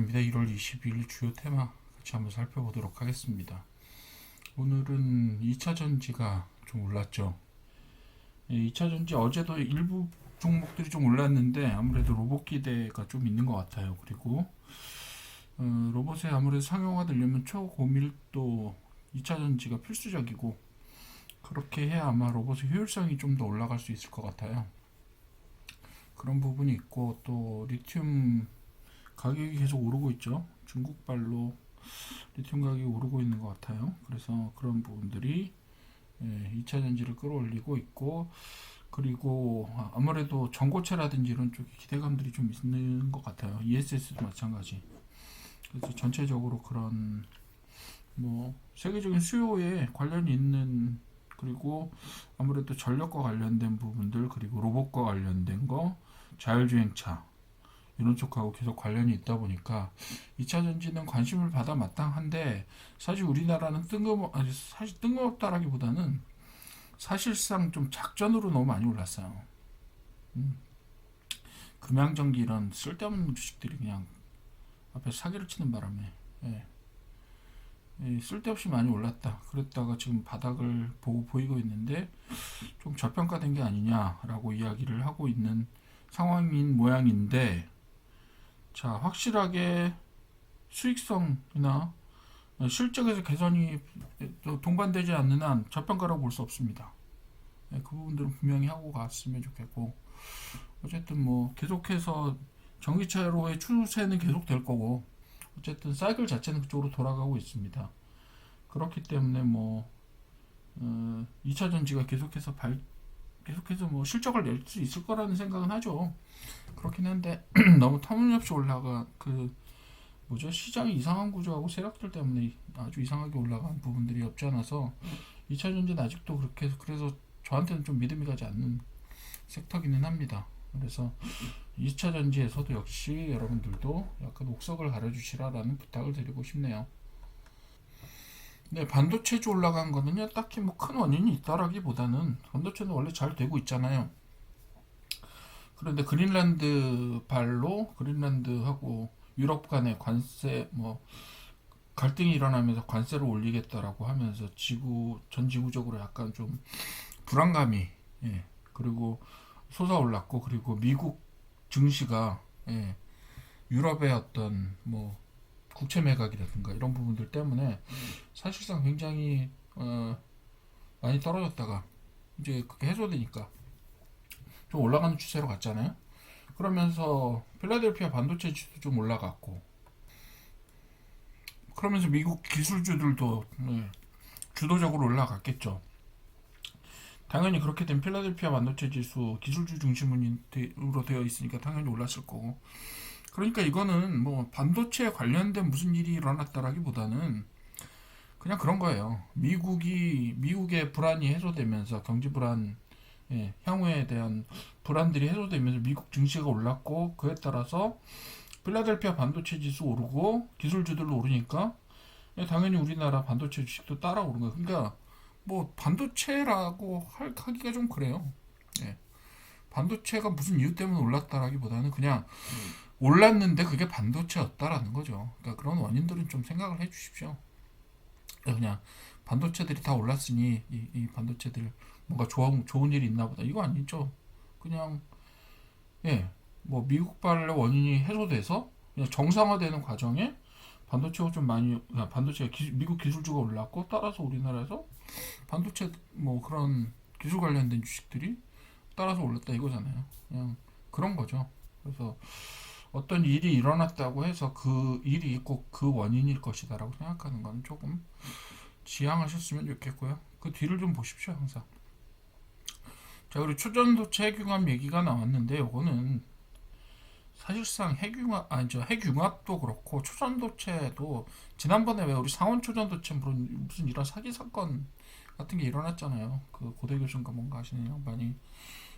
리튬입니다. 1월 22일 주요 테마 같이 한번 살펴보도록 하겠습니다. 오늘은 2차 전지가 좀 올랐죠. 2차 전지 어제도 일부 종목들이 좀 올랐는데 아무래도 로봇 기대가 좀 있는 것 같아요. 그리고 로봇에 아무래도 상용화되려면 초고밀도 2차 전지가 필수적이고 그렇게 해야 아마 로봇의 효율성이 좀 더 올라갈 수 있을 것 같아요. 그런 부분이 있고 또 리튬 가격이 계속 오르고 있죠. 중국발로 리튬 가격이 오르고 있는 것 같아요. 그래서 그런 부분들이 2차 전지를 끌어올리고 있고, 그리고 아무래도 전고체라든지 이런 쪽에 기대감들이 좀 있는 것 같아요. ESS도 마찬가지. 그래서 전체적으로 그런 뭐 세계적인 수요에 관련이 있는, 그리고 아무래도 전력과 관련된 부분들, 그리고 로봇과 관련된 거, 자율주행차 이런 쪽하고 계속 관련이 있다 보니까 2차 전지는 관심을 받아 마땅한데, 사실 우리나라는 사실 뜬금없다라기보다는 사실상 좀 작전으로 너무 많이 올랐어요. 금양전기 이런 쓸데없는 주식들이 그냥 앞에 사기를 치는 바람에 예, 쓸데없이 많이 올랐다. 그랬다가 지금 바닥을 보이고 있는데 좀 저평가된 게 아니냐라고 이야기를 하고 있는 상황인 모양인데, 자, 확실하게 수익성이나 실적에서 개선이 동반되지 않는 한 저평가라고 볼 수 없습니다. 그 부분들은 분명히 하고 갔으면 좋겠고, 어쨌든 뭐 계속해서 전기차로의 추세는 계속 될 거고, 어쨌든 사이클 자체는 그쪽으로 돌아가고 있습니다. 그렇기 때문에 뭐 2차 전지가 계속해서 뭐 실적을 낼 수 있을 거라는 생각은 하죠. 그렇긴 한데 너무 터무니없이 올라가 뭐죠, 시장이 이상한 구조하고 세력들 때문에 아주 이상하게 올라간 부분들이 없지 않아서 2차 전지는 아직도 그렇게, 그래서 저한테는 좀 믿음이 가지 않는 섹터기는 합니다. 그래서 2차 전지에서도 역시 여러분들도 약간 옥석을 가려주시라라는 부탁을 드리고 싶네요. 네, 반도체주 올라간 거는요, 딱히 뭐 큰 원인이 있다라기보다는 반도체는 원래 잘 되고 있잖아요. 그런데 그린란드하고 유럽 간의 관세 뭐 갈등이 일어나면서 관세를 올리겠다라고 하면서 전 지구적으로 약간 좀 불안감이, 예, 그리고 솟아올랐고, 그리고 미국 증시가, 예, 유럽의 어떤 뭐 국채 매각이라든가 이런 부분들 때문에 사실상 굉장히 많이 떨어졌다가 이제 그게 해소되니까 좀 올라가는 추세로 갔잖아요. 그러면서 필라델피아 반도체 지수도 좀 올라갔고, 그러면서 미국 기술주들도 주도적으로 올라갔겠죠. 당연히 그렇게 된 필라델피아 반도체 지수 기술주 중심으로 되어 있으니까 당연히 올랐을 거고. 그러니까 이거는 뭐 반도체에 관련된 무슨 일이 일어났다라기보다는 그냥 그런 거예요. 미국의 불안이 해소되면서 경제 불안, 향후에 대한 불안들이 해소되면서 미국 증시가 올랐고, 그에 따라서 필라델피아 반도체 지수 오르고 기술주들도 오르니까 당연히 우리나라 반도체 주식도 따라 오른 거예요. 그러니까 뭐 반도체라고 하기가 좀 그래요. 예. 반도체가 무슨 이유 때문에 올랐다라기보다는 그냥 올랐는데 그게 반도체였다라는 거죠. 그러니까 그런 원인들은 좀 생각을 해주십시오. 그냥 반도체들이 다 올랐으니 이 반도체들 뭔가 좋은 일이 있나 보다, 이거 아니죠. 그냥, 예, 뭐 미국발의 원인이 해소돼서 그냥 정상화되는 과정에 반도체가 좀 많이, 미국 기술주가 올랐고, 따라서 우리나라에서 반도체 뭐 그런 기술 관련된 주식들이 따라서 올랐다 이거잖아요. 그냥 그런 거죠. 그래서 어떤 일이 일어났다고 해서 그 일이 꼭 그 원인일 것이다라고 생각하는 건 조금 지양하셨으면 좋겠고요. 그 뒤를 좀 보십시오, 항상. 자, 그리고 초전도체 핵융합 얘기가 나왔는데, 요거는 사실상 핵융합도 그렇고 초전도체도 지난번에 왜 우리 상원 초전도체 무슨 이런 사기 사건 같은 게 일어났잖아요. 그 고대 교수인가 뭔가 하시는 양반이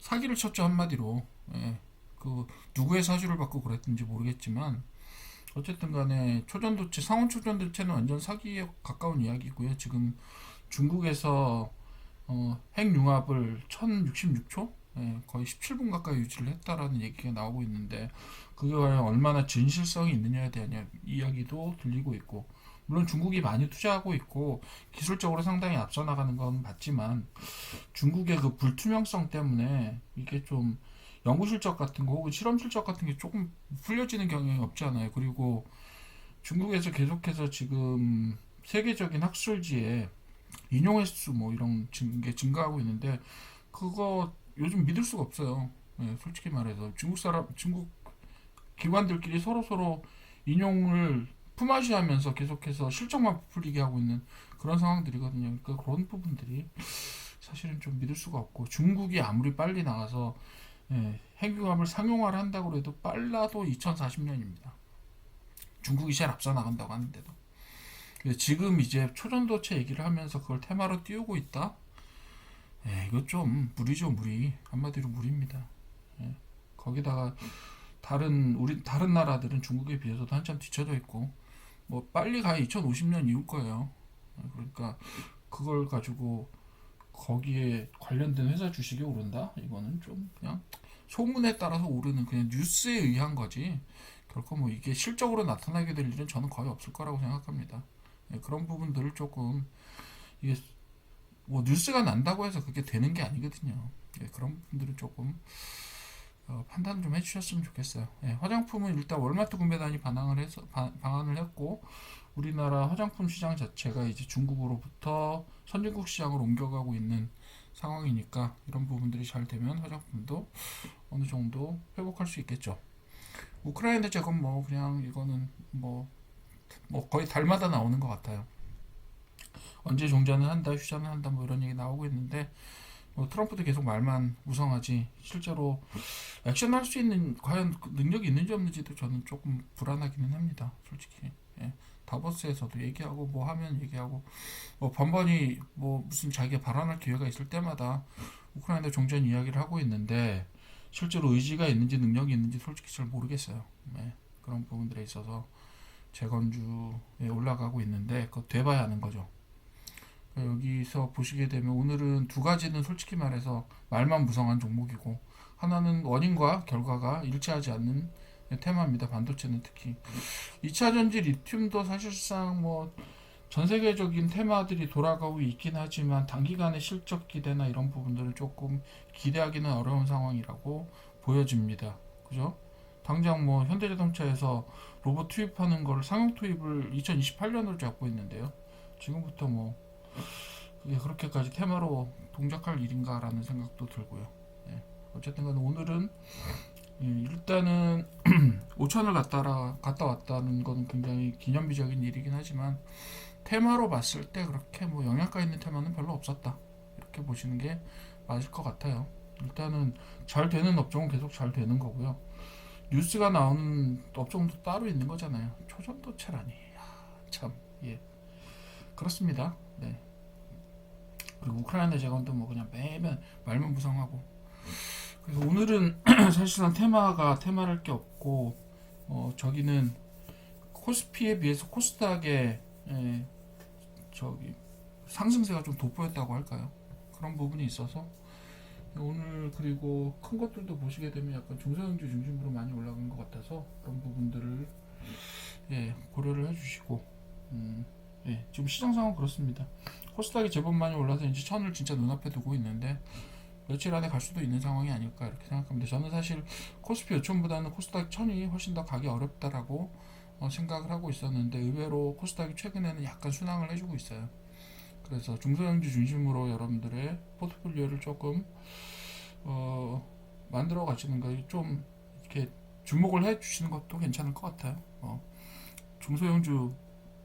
사기를 쳤죠, 한마디로. 예. 그 누구의 사주를 받고 그랬는지 모르겠지만 어쨌든 간에 상온 초전도체는 완전 사기에 가까운 이야기고요. 지금 중국에서 핵융합을 1066초? 거의 17분 가까이 유지를 했다라는 얘기가 나오고 있는데 그게 과연 얼마나 진실성이 있느냐에 대한 이야기도 들리고 있고 물론 중국이 많이 투자하고 있고 기술적으로 상당히 앞서 나가는 건 맞지만 중국의 그 불투명성 때문에 이게 좀 연구 실적 같은 거 혹은 실험 실적 같은 게 조금 풀려지는 경향이 없지 않아요. 그리고 중국에서 계속해서 지금 세계적인 학술지에 인용 횟수 뭐 이런 게 증가하고 있는데 그거 요즘 믿을 수가 없어요. 솔직히 말해서 중국 기관들끼리 서로 인용을 품앗이하면서 계속해서 실적만 부풀리게 하고 있는 그런 상황들이거든요. 그러니까 그런 부분들이 사실은 좀 믿을 수가 없고 중국이 아무리 빨리 나가서 핵융합을 상용화를 한다고 해도 빨라도 2040년입니다. 중국이 제일 앞서 나간다고 하는데도 지금 이제 초전도체 얘기를 하면서 그걸 테마로 띄우고 있다? 이거 좀 무리죠, 무리. 한마디로 무리입니다. 거기다가 다른 나라들은 중국에 비해서도 한참 뒤쳐져 있고 뭐 빨리 가야 2050년 이후 거예요. 그러니까 그걸 가지고 거기에 관련된 회사 주식이 오른다? 이거는 좀 그냥 소문에 따라서 오르는 그냥 뉴스에 의한 거지. 결코 뭐 이게 실적으로 나타나게 될 일은 저는 거의 없을 거라고 생각합니다. 그런 부분들을 조금 이게 뭐 뉴스가 난다고 해서 그게 되는 게 아니거든요. 그런 부분들은 조금 판단을 좀 해주셨으면 좋겠어요. 화장품은 일단 월마트 구매단이 방한을 했고 우리나라 화장품 시장 자체가 이제 중국으로부터 선진국 시장으로 옮겨가고 있는 상황이니까 이런 부분들이 잘 되면 화장품도 어느 정도 회복할 수 있겠죠. 우크라이나 재건 뭐 그냥 이거는 뭐 거의 달마다 나오는 것 같아요. 언제 종전을 한다, 휴전을 한다 뭐 이런 얘기 나오고 있는데 뭐 트럼프도 계속 말만 무성하지 실제로 액션할 수 있는 과연 그 능력이 있는지 없는지도 저는 조금 불안하기는 합니다. 솔직히. 다보스에서도 얘기하고 뭐 하면 얘기하고 뭐 번번이 뭐 무슨 자기가 발언할 기회가 있을 때마다 우크라이나 종전 이야기를 하고 있는데 실제로 의지가 있는지 능력이 있는지 솔직히 잘 모르겠어요. 그런 부분들에 있어서 재건주에 올라가고 있는데 그거 돼봐야 하는 거죠. 여기서 보시게 되면 오늘은 두 가지는 솔직히 말해서 말만 무성한 종목이고 하나는 원인과 결과가 일치하지 않는 테마입니다. 반도체는 특히 2차전지 리튬도 사실상 뭐 전 세계적인 테마들이 돌아가고 있긴 하지만 단기간에 실적 기대나 이런 부분들은 조금 기대하기는 어려운 상황이라고 보여집니다. 그죠? 당장 뭐 현대자동차에서 로봇 투입하는 걸 상용 투입을 2028년으로 잡고 있는데요. 지금부터 뭐 그게 그렇게까지 테마로 동작할 일인가라는 생각도 들고요. 어쨌든 간에 오늘은 일단은 5천을 갔다 왔다는 건 굉장히 기념비적인 일이긴 하지만 테마로 봤을 때 그렇게 뭐 영향가 있는 테마는 별로 없었다. 이렇게 보시는 게 맞을 것 같아요. 일단은 잘 되는 업종은 계속 잘 되는 거고요. 뉴스가 나오는 업종도 따로 있는 거잖아요. 초전도체라니. 참, 그렇습니다. 네. 그리고 우크라이나 재건도 뭐 그냥 매면 말만 무성하고. 그래서 오늘은 사실상 테마랄 게 없고, 저기는 코스피에 비해서 코스닥의 저기 상승세가 좀 돋보였다고 할까요? 그런 부분이 있어서 오늘 그리고 큰 것들도 보시게 되면 약간 중소형주 중심으로 많이 올라간 것 같아서 그런 부분들을 고려를 해주시고 지금 시장 상황 그렇습니다. 코스닥이 제법 많이 올라서 이제 천을 진짜 눈앞에 두고 있는데 며칠 안에 갈 수도 있는 상황이 아닐까 이렇게 생각합니다. 저는 사실 코스피 5천보다는 코스닥 천이 훨씬 더 가기 어렵다라고 생각을 하고 있었는데 의외로 코스닥이 최근에는 약간 순항을 해주고 있어요. 그래서 중소형주 중심으로 여러분들의 포트폴리오를 조금 만들어 가시는 거 좀 이렇게 주목을 해 주시는 것도 괜찮을 것 같아요. 중소형주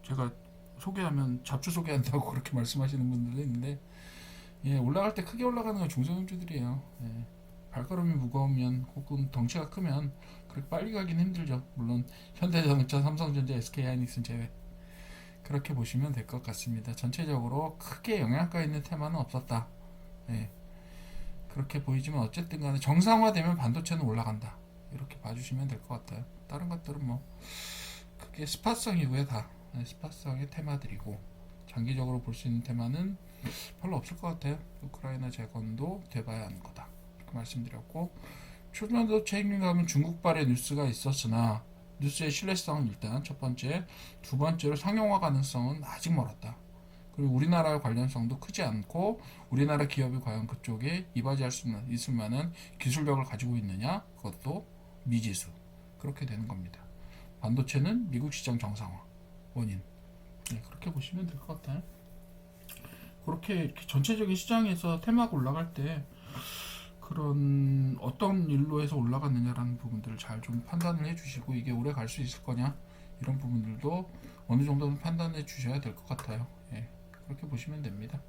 제가 소개하면 잡주 소개한다고 그렇게 말씀하시는 분들도 있는데 올라갈 때 크게 올라가는 건 중소형주들이에요. 발걸음이 무거우면 혹은 덩치가 크면 그렇게 빨리 가긴 힘들죠. 물론 현대자동차, 삼성전자, SK하이닉스는 제외. 그렇게 보시면 될 것 같습니다. 전체적으로 크게 영향가 있는 테마는 없었다. 그렇게 보이지만 어쨌든 간에 정상화되면 반도체는 올라간다. 이렇게 봐주시면 될 것 같아요. 다른 것들은 뭐 크게 스팟성이고요. 다 스팟성의 테마들이고 장기적으로 볼 수 있는 테마는 별로 없을 것 같아요. 우크라이나 재건도 돼봐야 하는 거다. 이렇게 말씀드렸고, 초반도체 핵융합은 중국발의 뉴스가 있었으나 뉴스의 신뢰성은 일단 첫 번째, 두 번째로 상용화 가능성은 아직 멀었다. 그리고 우리나라 관련성도 크지 않고 우리나라 기업이 과연 그쪽에 이바지할 수 있을 만한 기술력을 가지고 있느냐, 그것도 미지수. 그렇게 되는 겁니다. 반도체는 미국 시장 정상화 원인. 네, 그렇게 보시면 될 것 같아요. 그렇게 전체적인 시장에서 테마가 올라갈 때 그런 어떤 일로 해서 올라갔느냐라는 부분들을 잘 좀 판단을 해주시고, 이게 오래 갈 수 있을 거냐 이런 부분들도 어느 정도는 판단해 주셔야 될 것 같아요. 예, 그렇게 보시면 됩니다.